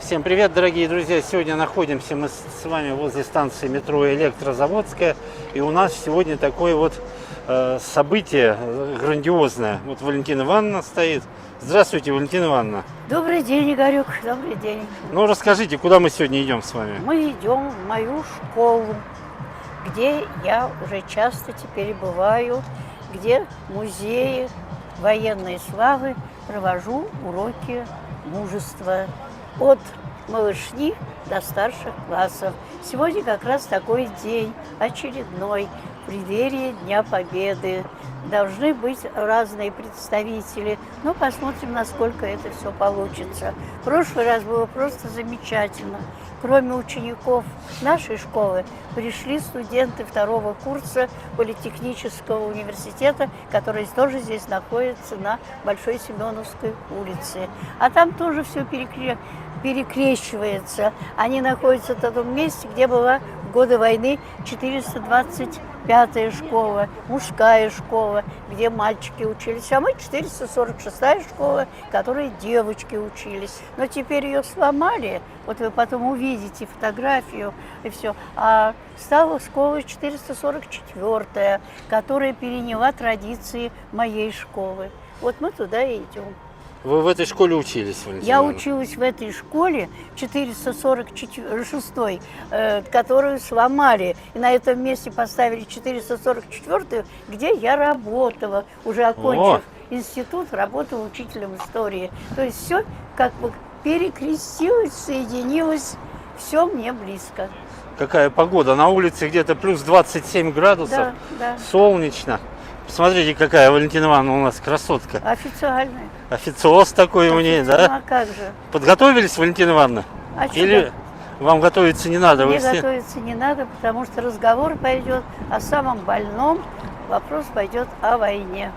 Всем привет, дорогие друзья! Сегодня находимся мы с вами возле станции метро Электрозаводская. И у нас сегодня такое вот событие грандиозное. Вот Валентина Ивановна стоит. Здравствуйте, Валентина Ивановна. Добрый день, Игорек, добрый день. Ну, расскажите, куда мы сегодня идем с вами? Мы идем в мою школу, где я уже часто теперь бываю, где в музее военной славы провожу уроки мужества от малышни до старших классов. Сегодня как раз такой день очередной, в преддверии Дня Победы. Должны быть разные представители, но посмотрим, насколько это все получится. В прошлый раз было просто замечательно. Кроме учеников нашей школы, пришли студенты второго курса Политехнического университета, который тоже здесь находится на Большой Семеновской улице. А там тоже все перекрещивается. Они находятся в том месте, где была в годы войны 425-я школа, мужская школа, где мальчики учились, а мы 446-я школа, в которой девочки учились. Но теперь ее сломали, вот вы потом увидите фотографию и все. А стала школа 444-я, которая переняла традиции моей школы. Вот мы туда и идем. Вы в этой школе учились, Валентина Я Ивановна? училась в этой школе 446-й, которую сломали. И на этом месте поставили 444-ю, где я работала, уже окончив институт, работала учителем истории. То есть все как бы перекрестилось, соединилось, все мне близко. Какая погода? На улице где-то плюс 27 градусов, Да. солнечно. Посмотрите, какая Валентина Ивановна у нас красотка. Официальная. Официоз такой у ней, да? А как же? Подготовились, Валентина Ивановна? А Или чудо? вам готовиться не надо? Мне Вы все... готовиться не надо, потому что разговор пойдет о самом больном, вопрос пойдет о войне.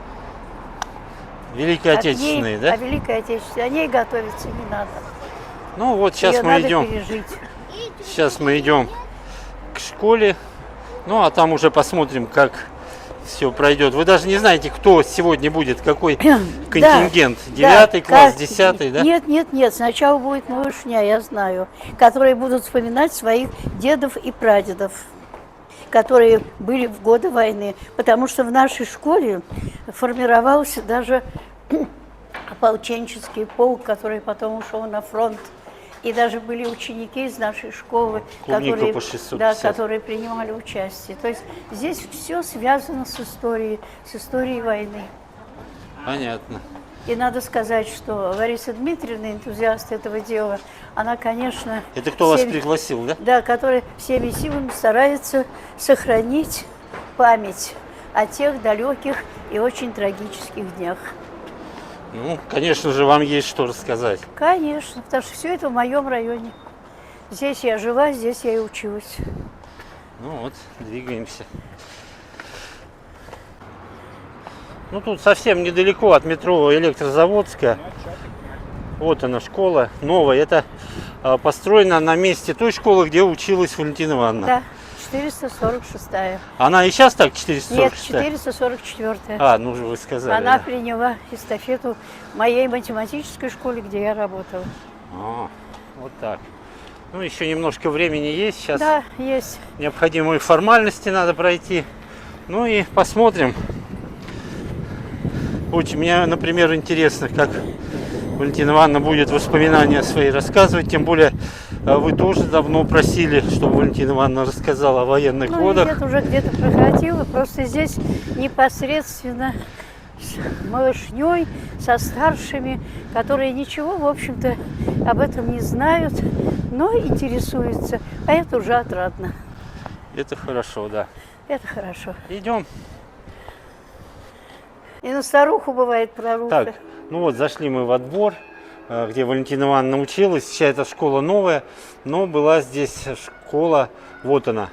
Великой Отечественной, да? О Великой Отечественной. О ней готовиться не надо. Ну вот сейчас Ее мы надо идем. пережить. Сейчас мы идем к школе. Ну а там уже посмотрим, как все пройдет. Вы даже не знаете, кто сегодня будет, какой контингент. 9 класс, 10, да? Нет. Сначала будет малышня, я знаю, которые будут вспоминать своих дедов и прадедов, которые были в годы войны. Потому что в нашей школе формировался даже ополченческий полк, который потом ушел на фронт. И даже были ученики из нашей школы, которые принимали участие. То есть здесь все связано с историей войны. Понятно. И надо сказать, что Лариса Дмитриевна, энтузиаст этого дела, она, конечно... Это кто вас пригласил, да? Да, которая всеми силами старается сохранить память о тех далеких и очень трагических днях. Ну, конечно же, вам есть что рассказать. Конечно, потому что все это в моем районе. Здесь я жила, здесь я и училась. Ну вот, двигаемся. Ну, тут совсем недалеко от метро Электрозаводская. Вот она, школа новая. Это построена на месте той школы, где училась Валентина Ивановна. Да, 446-я. Она и сейчас так 446-я? Нет, 444-я. А, ну же вы сказали. Она да. приняла эстафету в моей математической школе, где я работала. Вот так. Ну, еще немножко времени есть. Сейчас Да, есть. необходимые формальности надо пройти. Ну и посмотрим. Очень мне, например, интересно, как Валентина Ивановна будет воспоминания свои рассказывать. Тем более вы тоже давно просили, чтобы Валентина Ивановна рассказала о военных годах. Нет, уже где-то проходила. Просто здесь непосредственно с малышней, со старшими, которые ничего, в общем-то, об этом не знают, но интересуются. А это уже отрадно. Это хорошо, да. Это хорошо. Идем. И на старуху бывает проруха. Так, ну вот зашли мы во двор, где Валентина Ивановна училась. Сейчас эта школа новая, но была здесь школа, вот она.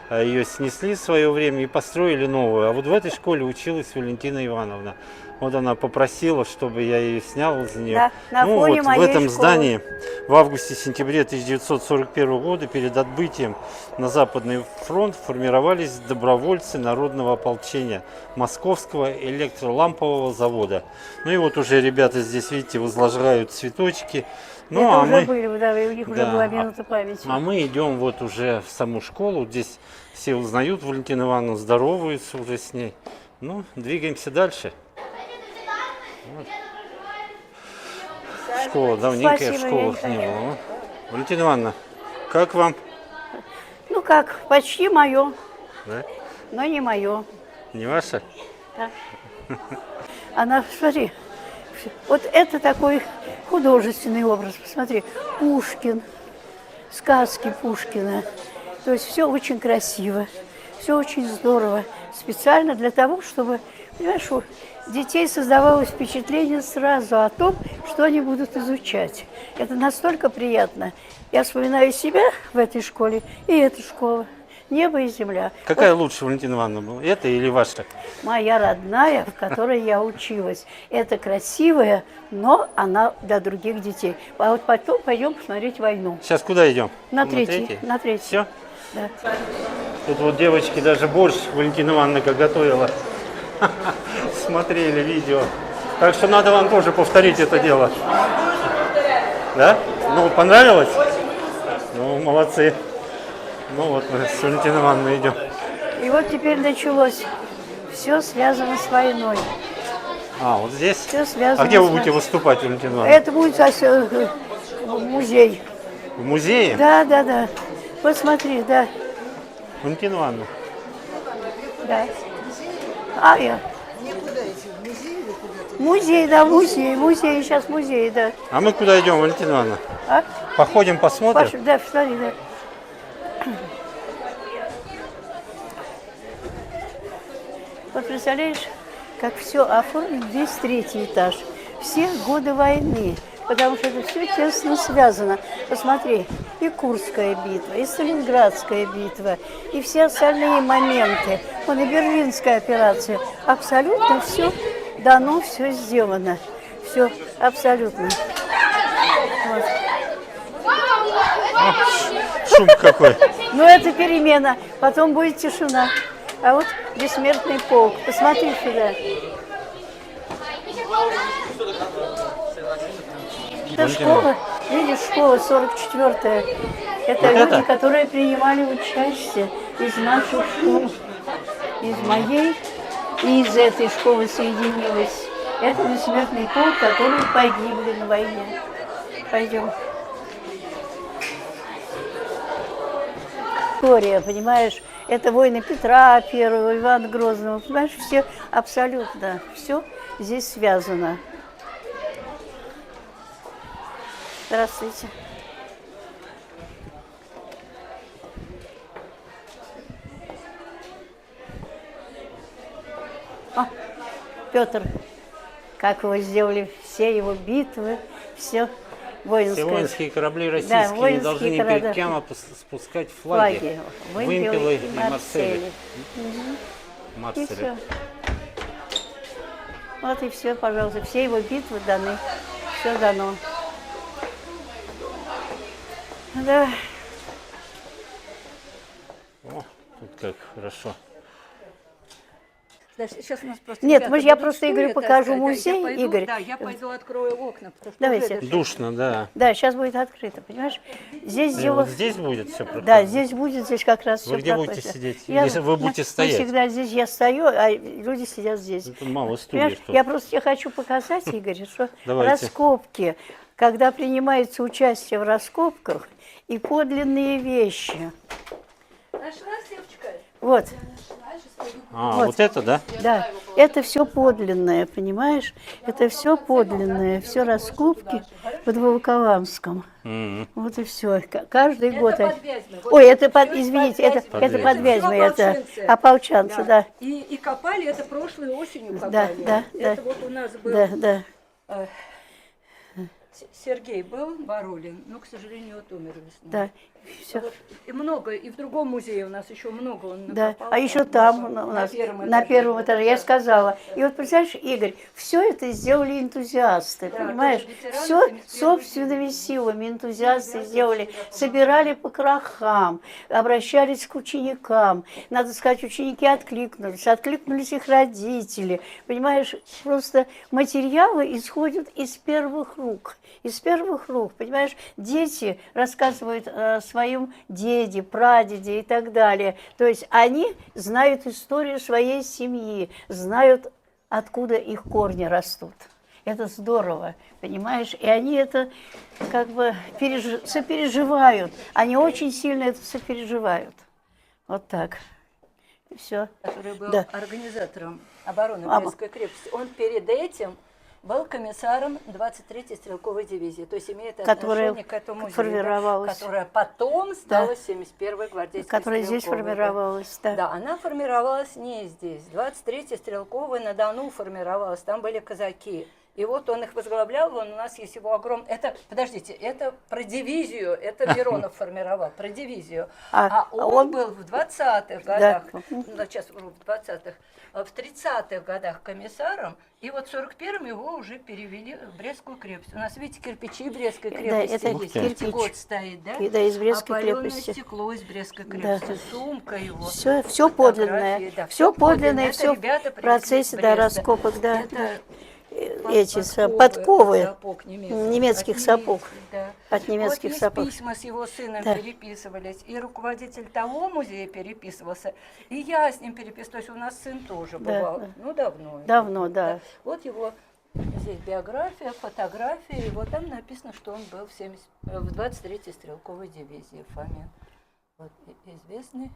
Ее снесли в свое время и построили новую. А вот в этой школе училась Валентина Ивановна. Вот она попросила, чтобы я ее снял за нее. Да, на ну фоне вот моей в этом школы. здании в августе-сентябре 1941 года перед отбытием на Западный фронт формировались добровольцы народного ополчения Московского электролампового завода. Ну и вот уже ребята здесь, видите, возложают цветочки Ну, Это а уже мы, были, да, и у них уже да, была минута памяти. а мы идем вот уже в саму школу. Здесь все узнают Валентину Ивановну, здороваются уже с ней. Ну, двигаемся дальше. Вот. Школа, давненько я в Спасибо, школах я не не был. Ну, Валентина Ивановна, как вам? Ну как, почти мое, Да? но не мое. Не ваша? Да. Она, смотри, вот это такой художественный образ. Посмотри, Пушкин, сказки Пушкина. То есть все очень красиво, все очень здорово. Специально для того, чтобы, понимаешь, у детей создавалось впечатление сразу о том, что они будут изучать. Это настолько приятно. Я вспоминаю себя в этой школе и эту школу. Небо и земля. Какая лучше, Валентина Ивановна, была? Это или ваша? Моя родная, в которой я училась. Это красивая, но она для других детей. А вот потом пойдем посмотреть войну. Сейчас куда идем? На третий. На третий. Все? Да. Тут вот девочки даже борщ Валентина Ивановна как готовила. Смотрели видео. Так что надо вам тоже повторить это дело. Да? Ну, понравилось? Ну, молодцы. Ну вот мы с Валентиной Ивановной идем. И вот теперь началось. Все связано с войной. А, вот здесь? Все связано А где вы с будете войной. выступать, Валентина Ивановна? Это будет музей. В музее? Да, да, да. Посмотри, да. Валентина Ивановна. Да. А я. Музей, да, музей, сейчас музей, да. А мы куда идем, Валентина Ивановна? А? Походим, посмотрим? Паша, да, смотри, да. Вот представляешь, как все оформлено, здесь третий этаж. Все годы войны, потому что это все тесно связано. Посмотри, и Курская битва, и Сталинградская битва, и все остальные моменты. Вон и Берлинская операция. Абсолютно все дано, все сделано. Все абсолютно. Вот. Шум какой. Ну, это перемена, потом будет тишина. А вот бессмертный полк. Посмотри сюда. Это школа, видишь, школа 44-я. Это Вот люди, это? которые принимали участие из наших школ. Из моей и из этой школы соединилась. Это бессмертный полк, которые погибли на войне. Пойдем. История, понимаешь, это войны Петра Первого, Ивана Грозного, понимаешь, все абсолютно, все здесь связано. Здравствуйте. О, Петр, как его сделали, все его битвы, все воинское. Все воинские корабли российские не воинские должны корабли. прямо спускать флаги. Вымпелы и Марсели. И Марселя. все. Вот и все, пожалуйста. Все его битвы даны. Все дано. Да. О, тут как хорошо. Сейчас у нас просто Нет, ребята я будут просто стулья Игорю покажу таскать, музей, я пойду, Игорь. Да, я пойду открою окна. Потому что Давайте. уже Душно, да. Да, сейчас будет открыто, понимаешь? Здесь И дело... вот здесь будет все проходить? Да, здесь будет, здесь как раз Вы все где будете сидеть? Я, Или вы будете мы стоять? всегда здесь, я стою, а люди сидят здесь. Это мало стульев Понимаешь, тут. я просто тебе хочу показать, Игорь, что Давайте. раскопки, когда принимается участие в раскопках, и подлинные вещи. Нашла, Севочка? Вот, А, вот. вот это, да? да, это все подлинное, понимаешь? Это все подлинное, все раскопки под Волоколамском. Мгм. Вот и все. Каждый год. под Вязьмой. Вот Ой, это под, извините, это Под под Вязьмой. Вязьмой, это Ополченцы. ополчанцы, да. И копали это прошлой осенью копали. Да, да, Это да. вот у нас был Да, да. Сергей был Барулин, но, к сожалению, вот умер весной. Да. Всё. Вот, и много, и в другом музее у нас еще много он Да, накопал. а еще там у нас, на первом этаже, я сказала. И вот, представляешь, Игорь, все это сделали энтузиасты, Да, понимаешь? тоже ветераны Все 71-й собственными дивизии. силами энтузиасты Ребята сделали, всегда собирали по крахам, обращались к ученикам. Надо сказать, ученики откликнулись их родители. Понимаешь, просто материалы исходят из первых рук. Из первых рук, понимаешь, дети рассказывают о своем деде, прадеде и так далее. То есть они знают историю своей семьи, знают, откуда их корни растут. Это здорово, понимаешь? И они это как бы сопереживают. Они очень сильно это сопереживают. Вот так. И все. Который был Да. организатором обороны Ама. Брестской крепости, он перед этим был комиссаром 23-й стрелковой дивизии, то есть имеет Которая отношение к этому музею, формировалась. которая потом стала 71-й гвардейской Которая здесь стрелковой. формировалась. Да. Да, она формировалась не здесь. 23-я стрелковая на Дону формировалась, там были казаки. И вот он их возглавлял, у нас есть его огромный... Это, подождите, это про дивизию, это Миронов формировал, про дивизию. А он был в 20-х годах, Да. ну, сейчас в 20-х, в 30-х годах комиссаром, и вот в 41-м его уже перевели в Брестскую крепость. У нас, видите, кирпичи Брестской Да, крепости это есть, кирпич. Пятигорск стоит, да? Да, из Брестской Опаленное крепости. стекло из Брестской Да. крепости, сумка его. Все фотографии, подлинное. да, Все подлинное, Это все ребята в привезли процессе из да, Бреста. раскопок, да. Это Эти подковы сапог немецких от сапог. да. От немецких Вот есть сапог. письма с его сыном Да. переписывались, и руководитель того музея переписывался, и я с ним переписывалась. То есть у нас сын тоже Да, бывал, да. ну давно. Давно, да. Вот его здесь биография, фотография, и вот там написано, что он был в 23-й стрелковой дивизии Фомин. Вот известный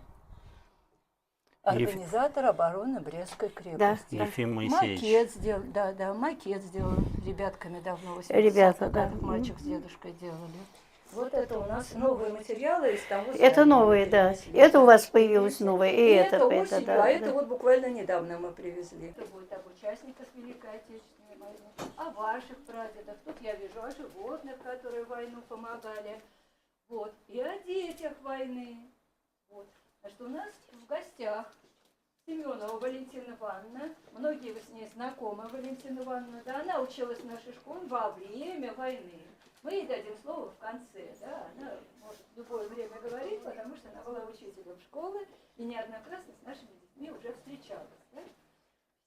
организатор обороны Брестской крепости. Да. Ефим Моисеевич. Макет сделал, да, макет сделал ребятками давно, 80-х Ребята, да. годах мальчик с дедушкой делали. Вот это у нас новые материалы из того Это здания новые, да. привезли. Это у вас появилось новое. И это осенью, да. а это Да. вот буквально недавно мы привезли. Это будет об участниках Великой Отечественной войны, о ваших прадедах. Тут я вижу о животных, которые в войну помогали. Вот. И о детях войны. Вот. Значит, у нас в гостях Семенова Валентина Ивановна. Многие вы с ней знакомы, Валентина Ивановна. Да, она училась в нашей школе во время войны. Мы ей дадим слово в конце. Да? Она может в любое время говорить, потому что она была учителем школы и неоднократно с нашими детьми уже встречалась. Да?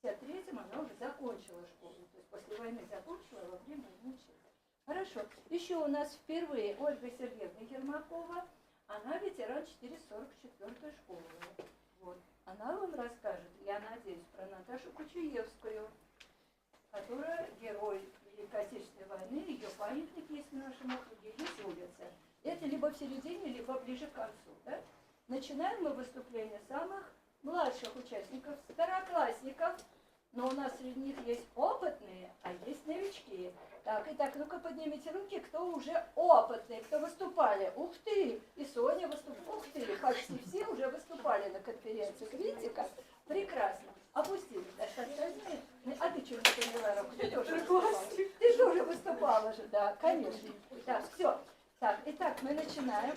В 53-м она уже закончила школу. То есть после войны закончила, а во время войны училась. Хорошо. Еще у нас впервые Ольга Сергеевна Ермакова. Она ветеран 444-й школы. Вот. Она вам расскажет, я надеюсь, про Наташу Кучуевскую, которая герой Великой Отечественной войны. Ее памятник есть в нашем округе, есть улица. Это либо в середине, либо ближе к концу. Да? Начинаем мы выступление самых младших участников, староклассников. Но у нас среди них есть опытные, а есть новички. Так, итак, ну-ка поднимите руки, кто уже опытные, кто выступали. Ух ты! И Соня выступала. Ух ты! Почти все уже выступали на конференции. Видите как? Прекрасно. Опустили. Значит, остальные... А ты что не подняла руку? Ты тоже выступала. Ты же уже выступала же, да, конечно. Так, все. Так, итак, мы начинаем.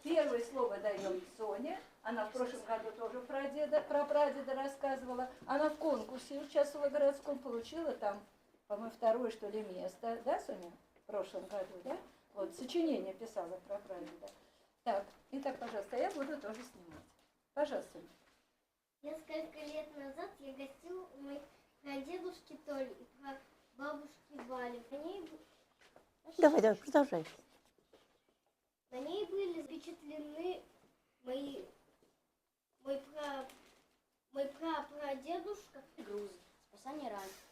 Первое слово даем Соне. Она в прошлом году тоже про прадеда рассказывала. Она в конкурсе участвовала городском, получила там, по-моему, второе, что ли, место. Да, Соня? В прошлом году, да? Вот, сочинение писала про прадеда. Так, итак, пожалуйста, я буду тоже снимать. Пожалуйста. Несколько лет назад я гостила у моей прадедушки Толи и бабушки Вали. Давай, продолжай. На ней были запечатлены мой прапрадедушка. Грузы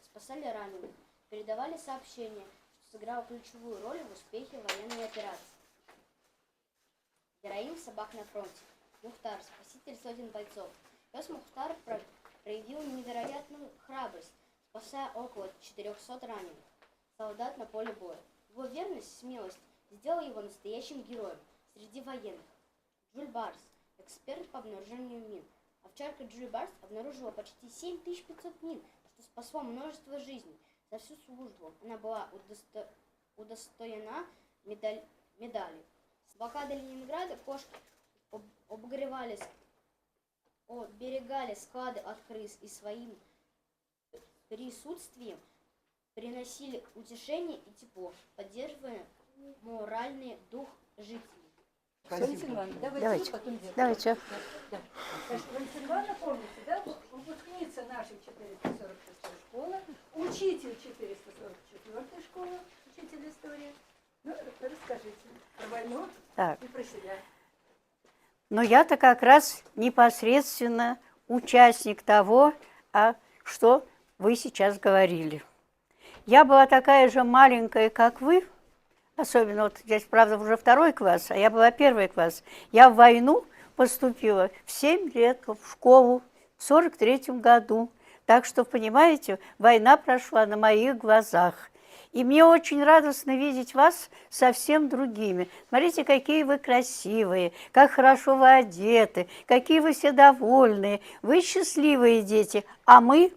спасали раненых, передавали сообщения, что сыграло ключевую роль в успехе военной операции. Героин собак на фронте. Мухтар, спаситель сотен бойцов. Пес Мухтар проявил невероятную храбрость, спасая около 400 раненых солдат на поле боя. Его верность и смелость сделала его настоящим героем среди военных. Джуль Барс, эксперт по обнаружению мин. Овчарка Джуль Барс обнаружила почти 7500 мин, что спасло множество жизней. За всю службу она была удостоена медали С блокадой Ленинграда кошки оберегали склады от крыс и своим присутствием приносили утешение и тепло, поддерживая моральный дух жителей. Валентина Ивановна, Давайте. вы, потом я. Давайте. Да. Значит, Валентина Ивановна, помните, да, выпускница нашей 446 школы, учитель 444 школы, учитель истории. Ну, расскажите про войну Так. и про себя. Но я-то как раз непосредственно участник того, что вы сейчас говорили. Я была такая же маленькая, как вы, особенно вот здесь, правда, уже 2 класс, а я была 1 класс. Я в войну поступила в 7 лет в школу в 43-м году. Так что, понимаете, война прошла на моих глазах. И мне очень радостно видеть вас совсем другими. Смотрите, какие вы красивые, как хорошо вы одеты, какие вы все довольные. Вы счастливые дети, а мы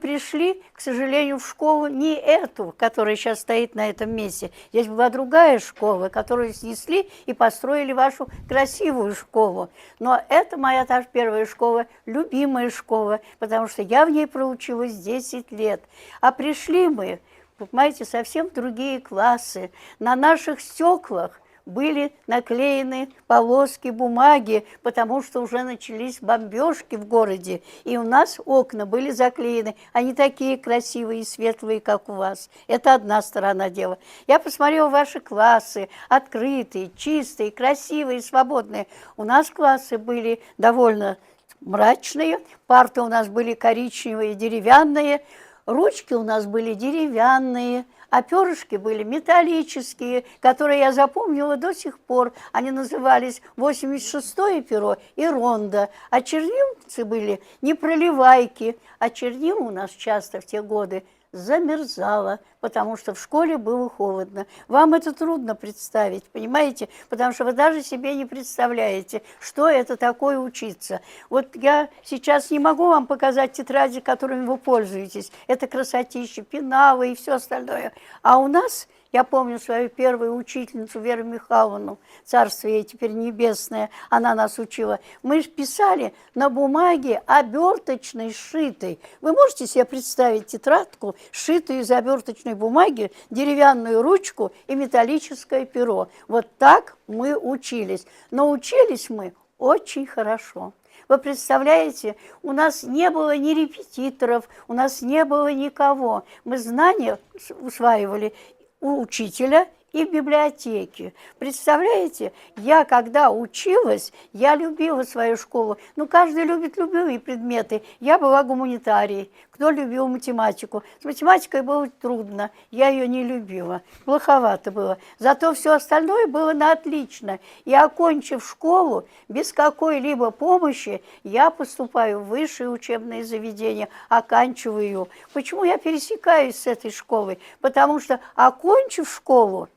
пришли, к сожалению, в школу не эту, которая сейчас стоит на этом месте. Здесь была другая школа, которую снесли и построили вашу красивую школу. Но это моя та же 1 школа, любимая школа, потому что я в ней проучилась 10 лет. А пришли мы, понимаете, совсем другие классы. На наших стеклах были наклеены полоски бумаги, потому что уже начались бомбежки в городе, и у нас окна были заклеены, они такие красивые и светлые, как у вас. Это одна сторона дела. Я посмотрела ваши классы, открытые, чистые, красивые, свободные. У нас классы были довольно мрачные, парты у нас были коричневые, деревянные, ручки у нас были деревянные, а перышки были металлические, которые я запомнила до сих пор. Они назывались 86-е перо и ронда. А чернильницы были не проливайки, а чернила у нас часто в те годы замерзала, потому что в школе было холодно. Вам это трудно представить, понимаете? Потому что вы даже себе не представляете, что это такое учиться. Вот я сейчас не могу вам показать тетради, которыми вы пользуетесь. Это красотища, пеналы и все остальное. А у нас, я помню свою первую учительницу Веру Михайловну, царство ей теперь небесное, она нас учила. Мы писали на бумаге оберточной, сшитой. Вы можете себе представить тетрадку, сшитую из оберточной бумаги, деревянную ручку и металлическое перо? Вот так мы учились. Но учились мы очень хорошо. Вы представляете, у нас не было ни репетиторов, у нас не было никого. Мы знания усваивали у учителя и в библиотеке. Представляете, я когда училась, я любила свою школу. Ну, каждый любит любые предметы. Я была гуманитарией. Кто любил математику? С математикой было трудно, я ее не любила. Плоховато было. Зато все остальное было на отлично. И окончив школу, без какой-либо помощи, я поступаю в высшее учебное заведение, оканчиваю ее. Почему я пересекаюсь с этой школой? Потому что, окончив школу,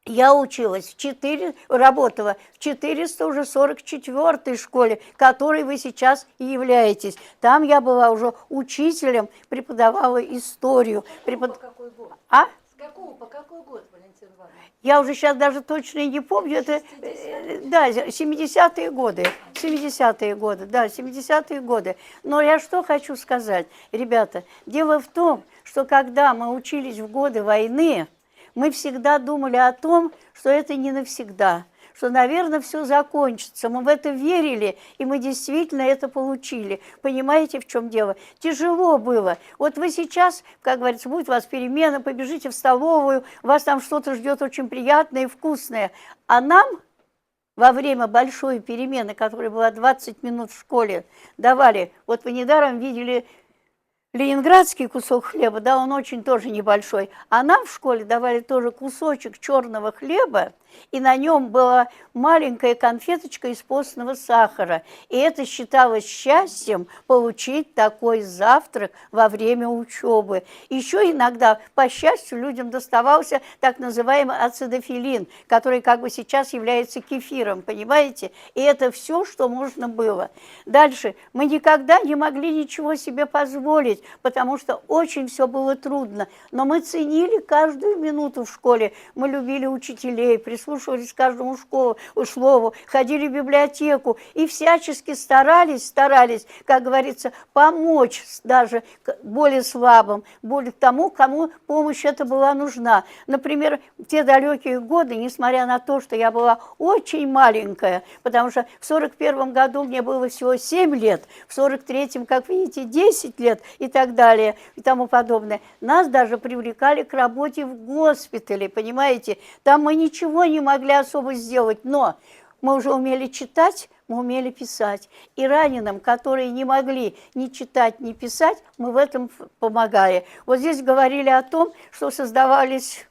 я училась работала в 444-й школе, которой вы сейчас и являетесь. Там я была уже учителем, преподавала историю. По какой год? А? С какого по какой год, Валентина Ивановна? Я уже сейчас даже точно не помню. Это, да, 70-е годы. 70-е годы, да, 70-е годы. Но я что хочу сказать, ребята. Дело в том, что когда мы учились в годы войны, мы всегда думали о том, что это не навсегда, что, наверное, все закончится. Мы в это верили, и мы действительно это получили. Понимаете, в чем дело? Тяжело было. Вот вы сейчас, как говорится, будет у вас перемена, побежите в столовую, вас там что-то ждет очень приятное и вкусное. А нам во время большой перемены, которая была 20 минут в школе, давали, вот вы недаром видели ленинградский кусок хлеба, да, он очень тоже небольшой, а нам в школе давали тоже кусочек черного хлеба, и на нем была маленькая конфеточка из постного сахара. И это считалось счастьем получить такой завтрак во время учебы. Еще иногда, по счастью, людям доставался так называемый ацидофилин, который как бы сейчас является кефиром, понимаете? И это все, что можно было. Дальше. Мы никогда не могли ничего себе позволить, потому что очень все было трудно. Но мы ценили каждую минуту в школе. Мы любили учителей, прислушивались к каждому слову, ходили в библиотеку и всячески старались, как говорится, помочь даже более слабым, более тому, кому помощь эта была нужна. Например, в те далекие годы, несмотря на то, что я была очень маленькая, потому что в 41 году мне было всего 7 лет, в 43-м, как видите, 10 лет и так далее, и тому подобное, нас даже привлекали к работе в госпитале, понимаете? Там мы ничего не могли особо сделать, но мы уже умели читать, мы умели писать. И раненым, которые не могли ни читать, ни писать, мы в этом помогали. Вот здесь говорили о том, что создавались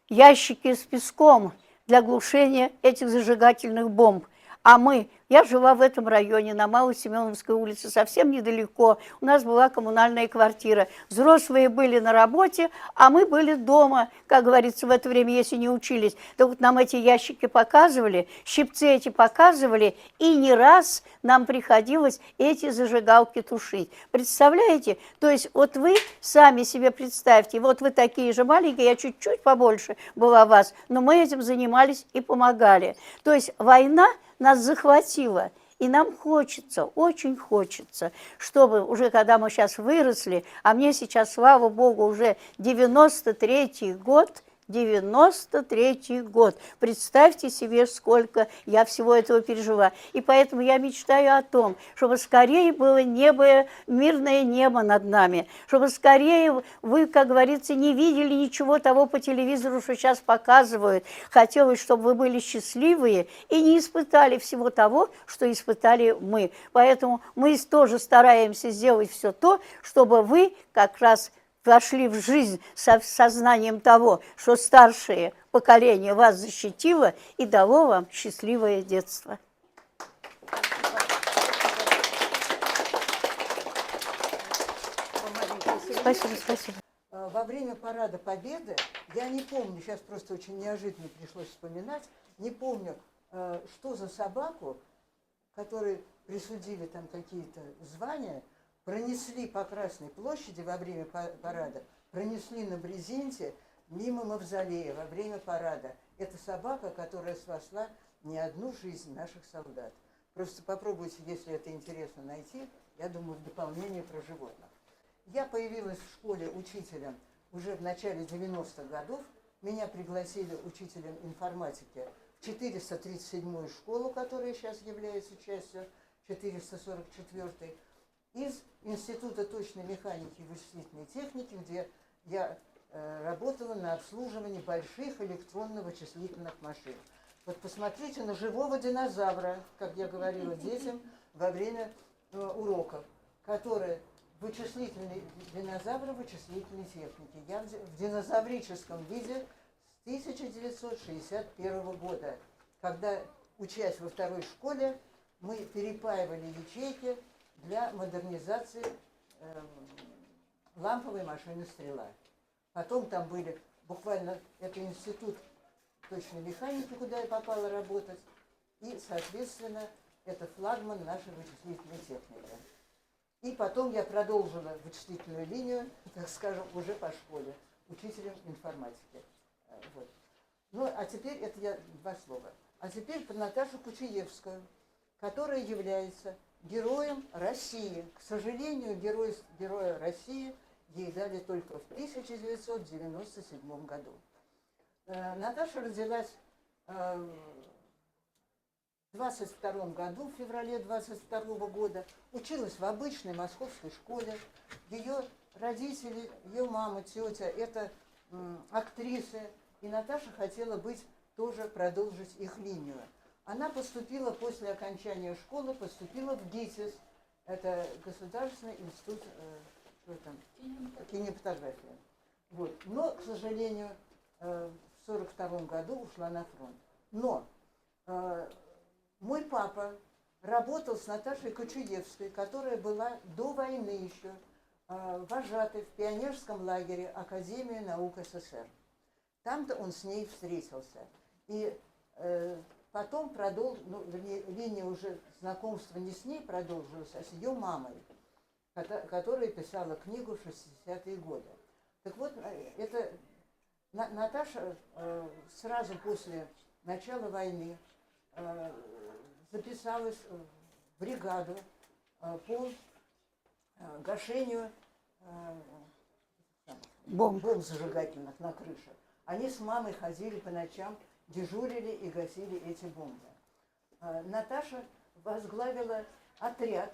ящики с песком для глушения этих зажигательных бомб. А я жила в этом районе, на Малой Семеновской улице, совсем недалеко. У нас была коммунальная квартира. Взрослые были на работе, а мы были дома, как говорится, в это время, если не учились. Так вот нам эти ящики показывали, щипцы эти показывали, и не раз нам приходилось эти зажигалки тушить. Представляете? То есть вот вы сами себе представьте, вот вы такие же маленькие, я чуть-чуть побольше была вас, но мы этим занимались и помогали. То есть война нас захватила, и нам хочется, очень хочется, чтобы уже когда мы сейчас выросли, а мне сейчас, слава Богу, уже 93-й год, 93-й год. Представьте себе, сколько я всего этого пережила. И поэтому я мечтаю о том, чтобы скорее было небо, мирное небо над нами, чтобы скорее вы, как говорится, не видели ничего того по телевизору, что сейчас показывают. Хотелось, чтобы вы были счастливые и не испытали всего того, что испытали мы. Поэтому мы тоже стараемся сделать все то, чтобы вы как раз вошли в жизнь со сознанием того, что старшее поколение вас защитило и дало вам счастливое детство. Спасибо, спасибо. Во время парада Победы, я не помню, сейчас просто очень неожиданно пришлось вспоминать, не помню, что за собаку, которой присудили там какие-то звания, пронесли по Красной площади во время парада, пронесли на брезенте мимо мавзолея во время парада. Это собака, которая спасла не одну жизнь наших солдат. Просто попробуйте, если это интересно, найти, я думаю, в дополнение про животных. Я появилась в школе учителем уже в начале 90-х годов. Меня пригласили учителем информатики в 437-ю школу, которая сейчас является частью 444-й. Из Института точной механики и вычислительной техники, где я работала на обслуживании больших электронно-вычислительных машин. Вот посмотрите на живого динозавра, как я говорила детям во время уроков, который вычислительный динозавр вычислительной техники. Я в динозаврическом виде с 1961 года, когда, учась во второй школе, мы перепаивали ячейки для модернизации ламповой машины «Стрела». Потом там были, буквально, это институт точной механики, куда я попала работать, и, соответственно, это флагман нашей вычислительной техники. И потом я продолжила вычислительную линию, так скажем, уже по школе, учителем информатики. Вот. Ну, а теперь, это я два слова. А теперь про Наташу Кучиевскую, которая является героем России. К сожалению, героя России ей дали только в 1997 году. Наташа родилась в 22 году, в феврале 22 года, училась в обычной московской школе. Ее родители, ее мама, тетя – это актрисы, и Наташа хотела тоже продолжить их линию. Она поступила после окончания школы, поступила в ГИТИС, это Государственный институт кинематографии. Вот. Но, к сожалению, в 1942 году ушла на фронт. Но мой папа работал с Наташей Кочуевской, которая была до войны еще вожатой в пионерском лагере Академии наук СССР. Там-то он с ней встретился. И потом линия уже знакомства не с ней продолжилась, а с ее мамой, которая писала книгу в 60-е годы. Так вот, это Наташа сразу после начала войны записалась в бригаду по гашению бомб зажигательных на крыше. Они с мамой ходили по ночам, дежурили и гасили эти бомбы. Наташа возглавила отряд,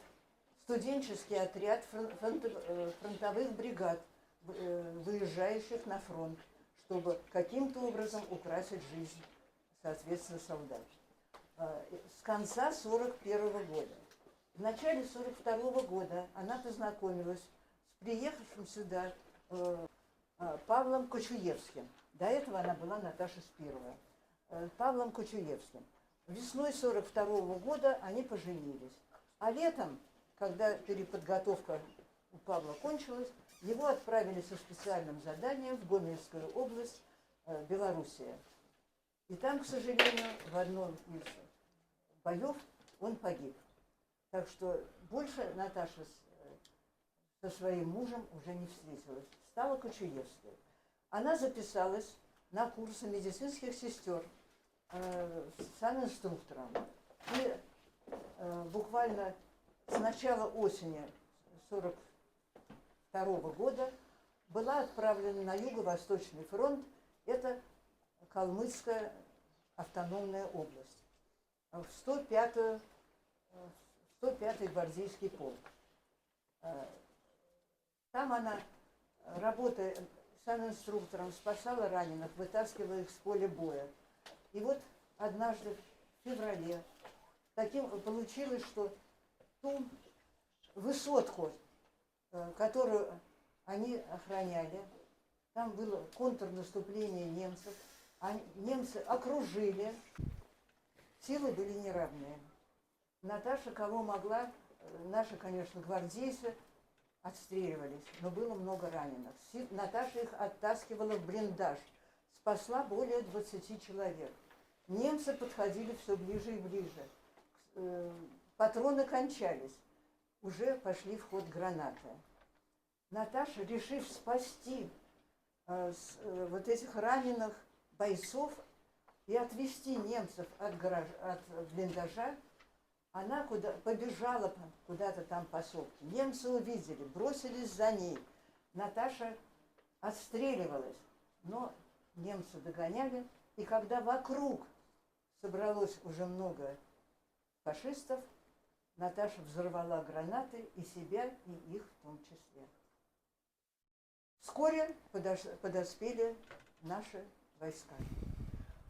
студенческий отряд фронтовых бригад, выезжающих на фронт, чтобы каким-то образом украсить жизнь, соответственно, солдат. С конца 1941 года. В начале 1942 года она познакомилась с приехавшим сюда Павлом Кочуевским. До этого она была Наташа Спирова. Павлом Кочуевским. Весной 1942 года они поженились. А летом, когда переподготовка у Павла кончилась, его отправили со специальным заданием в Гомельскую область, Белоруссия. И там, к сожалению, в одном из боев он погиб. Так что больше Наташа со своим мужем уже не встретилась. Стала Кочуевской. Она записалась на курсы медицинских сестер с санинструктором. И буквально с начала осени 1942 года была отправлена на Юго-Восточный фронт. Это Калмыцкая автономная область. В 105-й гвардейский полк. Там она, работая санинструктором, спасала раненых, вытаскивала их с поля боя. И вот однажды, в феврале, таким получилось, что ту высотку, которую они охраняли, там было контрнаступление немцев, а немцы окружили, силы были неравные. Наташа, кого могла, наши, конечно, гвардейцы отстреливались, но было много раненых. Наташа их оттаскивала в блиндаж, спасла более 20 человек. Немцы подходили все ближе и ближе. Патроны кончались, уже пошли в ход гранаты. Наташа, решив спасти вот этих раненых бойцов и отвести немцев от блиндажа, она побежала куда-то там по сопке. Немцы увидели, бросились за ней. Наташа отстреливалась, но немцы догоняли. И когда вокруг собралось уже много фашистов, Наташа взорвала гранаты и себя, и их в том числе. Вскоре подоспели наши войска.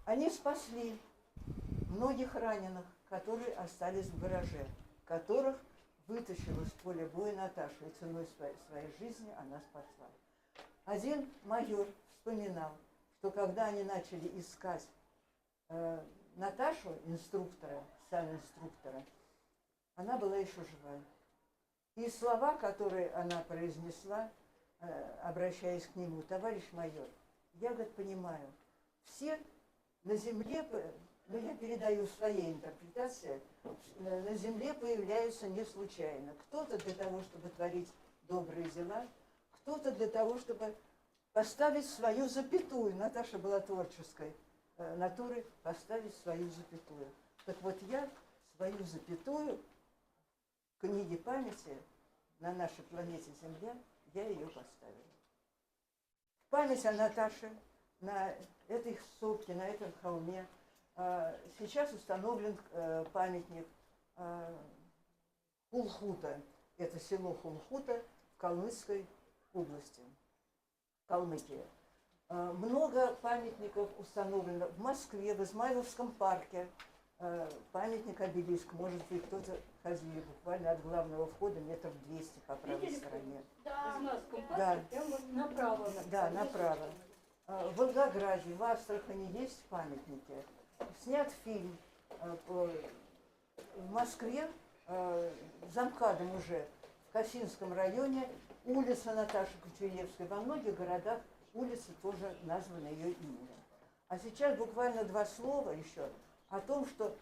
Они спасли многих раненых, которые остались в гараже, которых вытащила с поля боя Наташа, и ценой своей жизни она спасла. Один майор вспоминал, что когда они начали искать Наташу, инструктора, санинструктора, она была еще жива. И слова, которые она произнесла, обращаясь к нему: товарищ майор, я, говорит, понимаю, все на земле, но я передаю своей интерпретации, на земле появляются не случайно. Кто-то для того, чтобы творить добрые дела, кто-то для того, чтобы поставить свою запятую. Наташа была творческой натурой, поставить свою запятую. Так вот я свою запятую в книге памяти на нашей планете Земля, я ее поставила. Память о Наташе на этой сопке, на этом холме. Сейчас установлен памятник Хулхута. Это село Хулхута в Калмыцкой области, Калмыкия. Много памятников установлено в Москве, в Измайловском парке. Памятник, обелиск, может быть, кто-то ходили буквально от главного входа метров 200 по правой стороне. Да, прямо направо. Да, направо. В Волгограде, в Астрахани есть памятники. Снят фильм в Москве, за МКАДом уже, в Косинском районе, улица Наташи Кочуевской. Во многих городах улицы тоже названы ее именем. А сейчас буквально два слова еще о том, что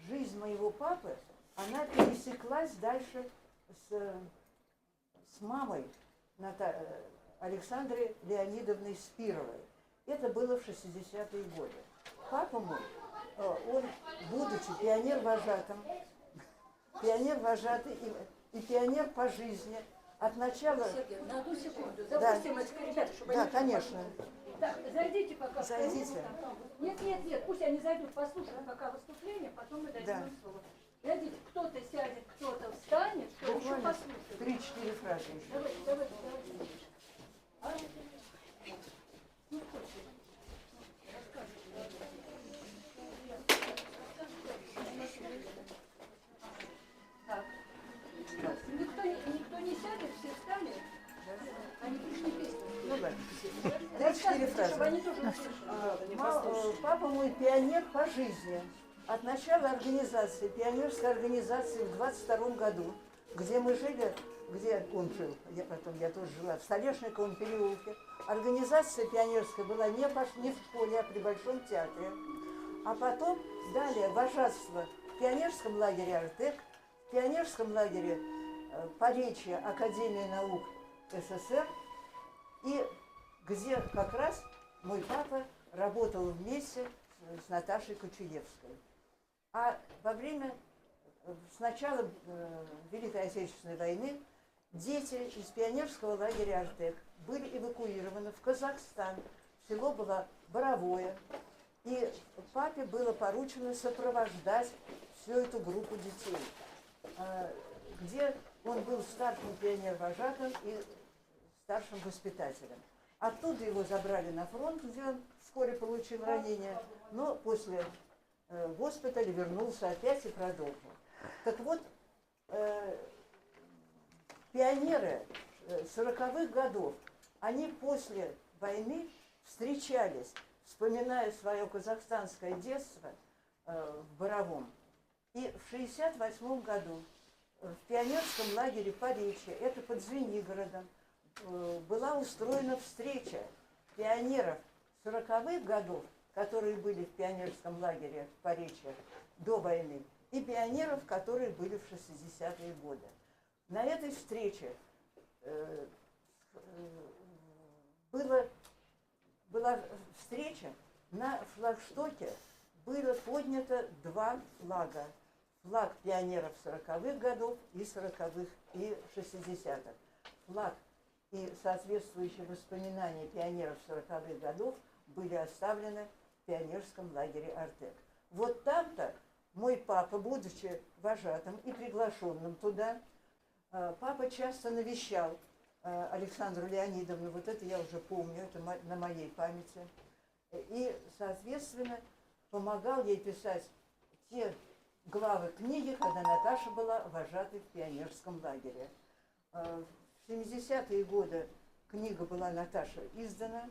жизнь моего папы, она пересеклась дальше с мамой Александрой Леонидовной Спировой. Это было в 60-е годы. папа мой, он, будучи пионер-вожатый и пионер по жизни, от начала... Сергей, на одну секунду. Да. Запустим этих ребят, чтобы Да, они... конечно. Так, зайдите пока. Зайдите. Нет, пусть они зайдут, послушают пока выступление, потом мы дадим Да. им слово. Зайдите, кто-то сядет, кто-то встанет, кто еще Буквально послушает. 3-4 фразы еще. Давайте. Так. Никто не сядет, все встали? Они пришли песню. Ну ладно. 3-4 Рассказывайте, фразы. чтобы они тоже услышали. Папа мой пионер по жизни. От начала организации, пионерской организации в 22 году, где мы жили, где он жил, я тоже жила, в Столешниковом переулке. Организация пионерская была не в школе, а при Большом театре. А потом далее вожатство в пионерском лагере «Артек», в пионерском лагере Поречья Академии наук СССР, и где как раз мой папа работал вместе с Наташей Кочуевской. А во время, с начала Великой Отечественной войны, дети из пионерского лагеря «Артек» были эвакуированы в Казахстан. Село было Боровое. И папе было поручено сопровождать всю эту группу детей, где он был старшим пионер-вожатым и старшим воспитателем. Оттуда его забрали на фронт, где он вскоре получил ранение, но после госпиталя вернулся опять и продолжил. Так вот, пионеры 40-х годов, они после войны встречались, вспоминая свое казахстанское детство в Боровом. И в 1968 году в пионерском лагере Поречье, это под Звенигородом, была устроена встреча пионеров 40-х годов, которые были в пионерском лагере в Поречье до войны, и пионеров, которые были в 60-е годы. На этой встрече была встреча, на флагштоке было поднято два флага. Флаг пионеров 40-х годов и 40-х и 60-х. Флаг и соответствующие воспоминания пионеров 40-х годов были оставлены в пионерском лагере «Артек». Вот там-то мой папа, будучи вожатым и приглашенным туда, папа часто навещал Александру Леонидовну, вот это я уже помню, это на моей памяти, и, соответственно, помогал ей писать те главы книги, когда Наташа была вожатой в пионерском лагере. В 70-е годы книга была Наташа издана,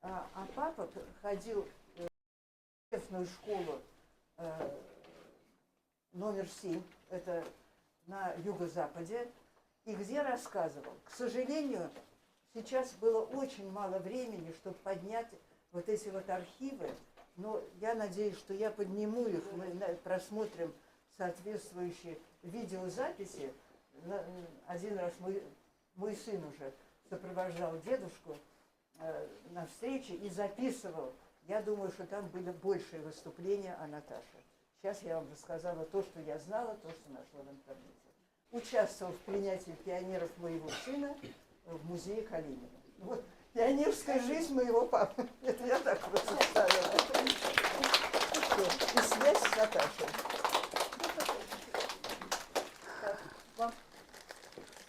а папа ходил в местную школу номер 7, это на юго-западе, и где рассказывал. К сожалению, сейчас было очень мало времени, чтобы поднять вот эти вот архивы, но я надеюсь, что я подниму их, мы просмотрим соответствующие видеозаписи. Один раз мой сын уже сопровождал дедушку на встрече и записывал. Я думаю, что там были большие выступления о Наташе. Сейчас я вам рассказала то, что я знала, то, что нашла в интернете. Участвовал в принятии пионеров моего сына в музее Калинина. Вот пионерская жизнь моего папы. Это я так просто ставила. И связь с Наташей. Вам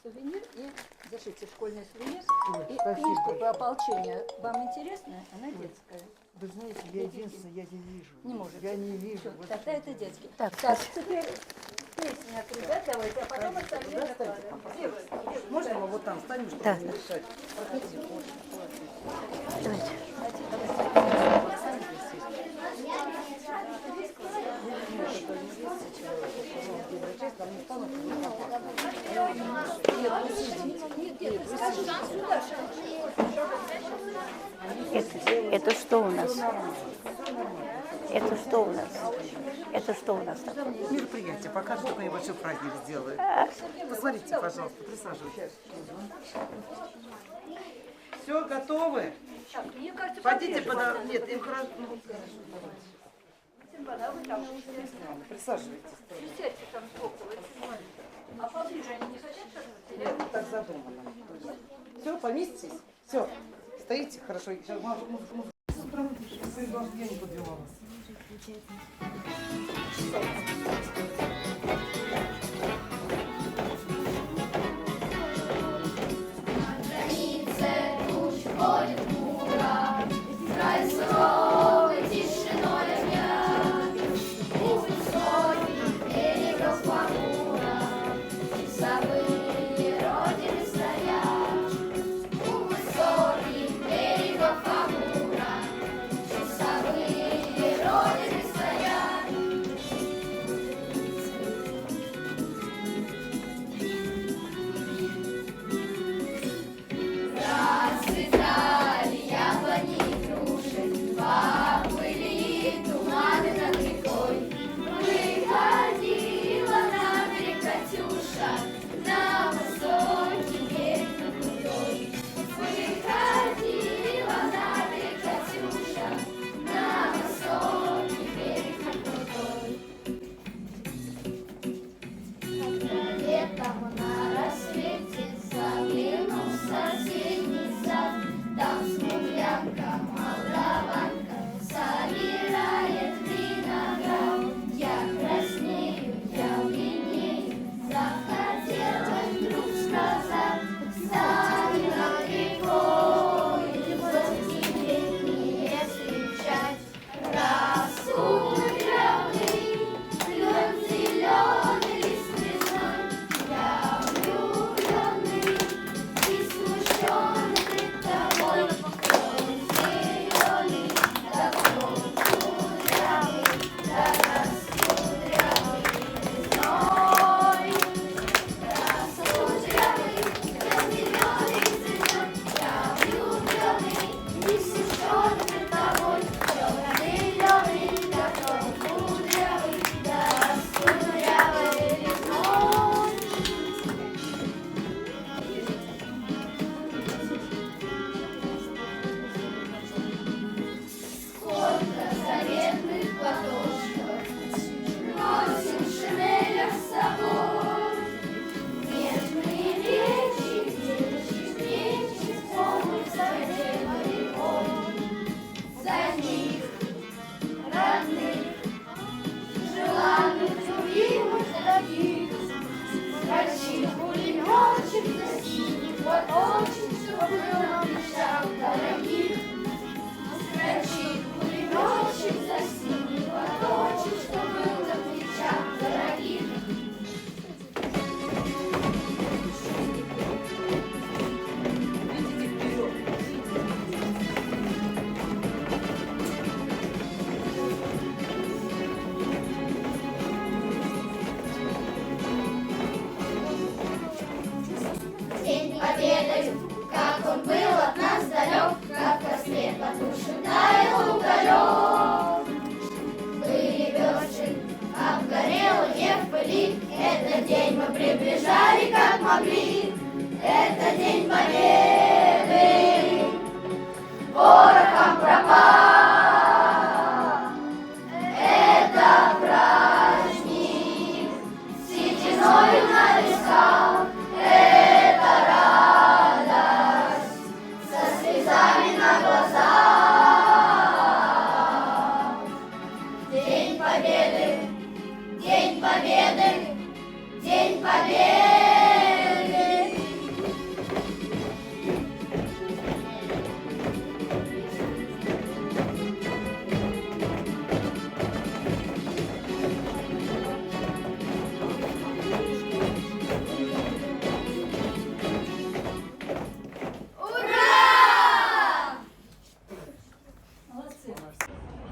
сувенир и держите школьный сувенир. И Спасибо. книжку по ополчению. Вам интересно? Она детская. Вы знаете, я единственное, я не вижу. Не может. Я не вижу. Всё, Вот тогда что это делать. детский. Так, Так, теперь песни от ребят давайте, а потом остальные доклады. Где вы? Можно мы вот там станем, чтобы Да. не мешать? Проходите. давайте. Это что у нас? Это что у нас? Это что у нас такое? Мероприятие покажет, такой небольшой праздник сделает. Посмотрите, пожалуйста, присаживайтесь. Все, готовы? Так, мне кажется, Пойдите порежем. Нет, им хорошо. Вода, вы там Присаживайтесь. сядьте там сбоку. А поближе они не хотят шагнуть? Так задумано. Все, поместитесь? Все. Стоите? Хорошо. Сейчас музыку. Я не подвела вас.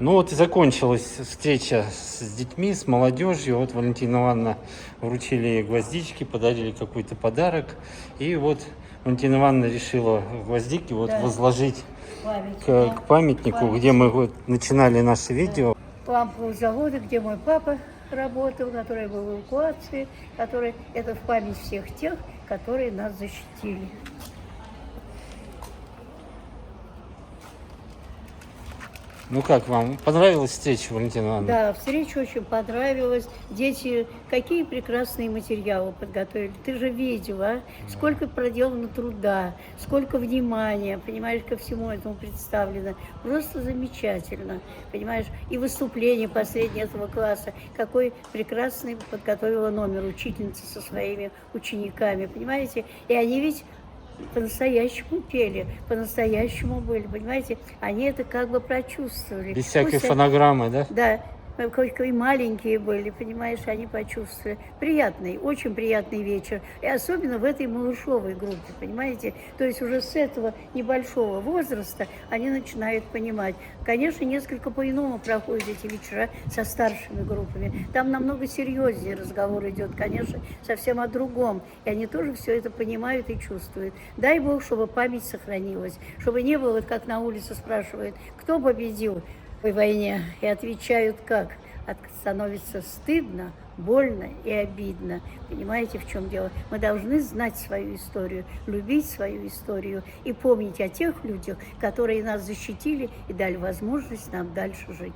Ну вот и закончилась встреча с детьми, с молодежью. Вот Валентина Ивановна вручили ей гвоздички, подарили какой-то подарок. И вот Валентина Ивановна решила гвоздики вот возложить к памятнику, где мы вот начинали наше видео. Лампового завода, где мой папа работал, который был в эвакуации, который это в память всех тех, которые нас защитили. Ну как вам? Понравилась встреча, Валентина Ивановна? Да, встреча очень понравилась. Дети, какие прекрасные материалы подготовили. Ты же видела, сколько проделано труда, сколько внимания, понимаешь, ко всему этому представлено. Просто замечательно, понимаешь. И выступление последнего этого класса. Какой прекрасный подготовила номер учительница со своими учениками, понимаете. И они ведь по-настоящему пели, по-настоящему были, понимаете, они это как бы прочувствовали. Без всякой Пусть фонограммы, да? да, какие маленькие были, понимаешь, они почувствовали. Приятный, очень приятный вечер. И особенно в этой малышовой группе, понимаете. То есть уже с этого небольшого возраста они начинают понимать. Конечно, несколько по-иному проходят эти вечера со старшими группами. Там намного серьезнее разговор идет, конечно, совсем о другом. И они тоже все это понимают и чувствуют. Дай Бог, чтобы память сохранилась, чтобы не было, как на улице спрашивают, кто победил в войне, и отвечают как? Становится стыдно, больно и обидно. Понимаете, в чем дело? Мы должны знать свою историю, любить свою историю и помнить о тех людях, которые нас защитили и дали возможность нам дальше жить.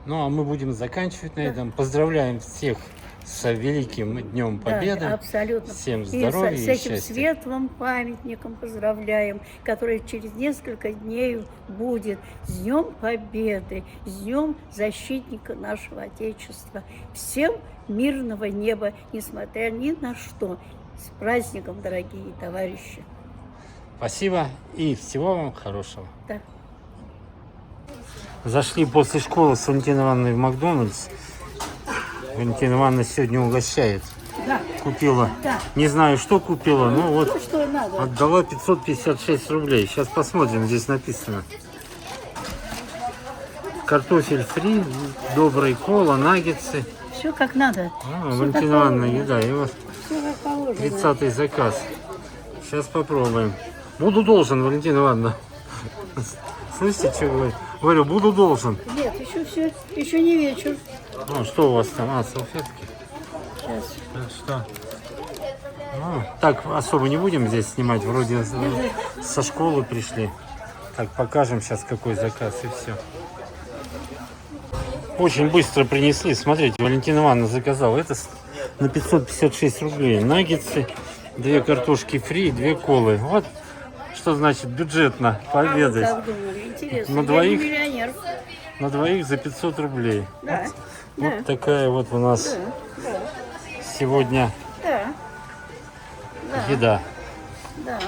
Ну, а мы будем заканчивать на этом. Поздравляем всех с Великим Днем Победы. Да, абсолютно. Всем И здоровья и с этим счастья. светлым памятником поздравляем, который через несколько дней будет. С Днем Победы, с Днем защитника нашего Отечества. Всем мирного неба, несмотря ни на что. С праздником, дорогие товарищи. Спасибо и всего вам хорошего. Да. Зашли после школы с Валентиной Ивановной в Макдональдс. Валентина Ивановна сегодня угощает. Да. Купила. Да. Не знаю, что купила, но вот Ну, что надо. отдала 556 рублей. Сейчас посмотрим, здесь написано. Картофель фри, добрый, кола, наггетсы. Все как надо. Валентина Ивановна, еда. И вот Все как положено. 30-й заказ. Сейчас попробуем. Буду должен, Валентина Ивановна. Слышите, что говорю? Говорю, буду должен. Нет, еще все, еще не вечер. Ну, что у вас там? А, салфетки. Сейчас. Что? Ну, так особо не будем здесь снимать. Вроде со школы пришли. Так, покажем сейчас, какой заказ, и все. Очень быстро принесли. Смотрите, Валентина Ивановна заказала. Это на 556 рублей. Наггетсы, 2 картошки фри, 2 колы. Вот что значит бюджетно пообедать. Как думали, интересно. На Я двоих? не миллионер. На двоих за 500 рублей. Да. Вот Да. такая вот у нас Да. сегодня Да. Да. еда. Да.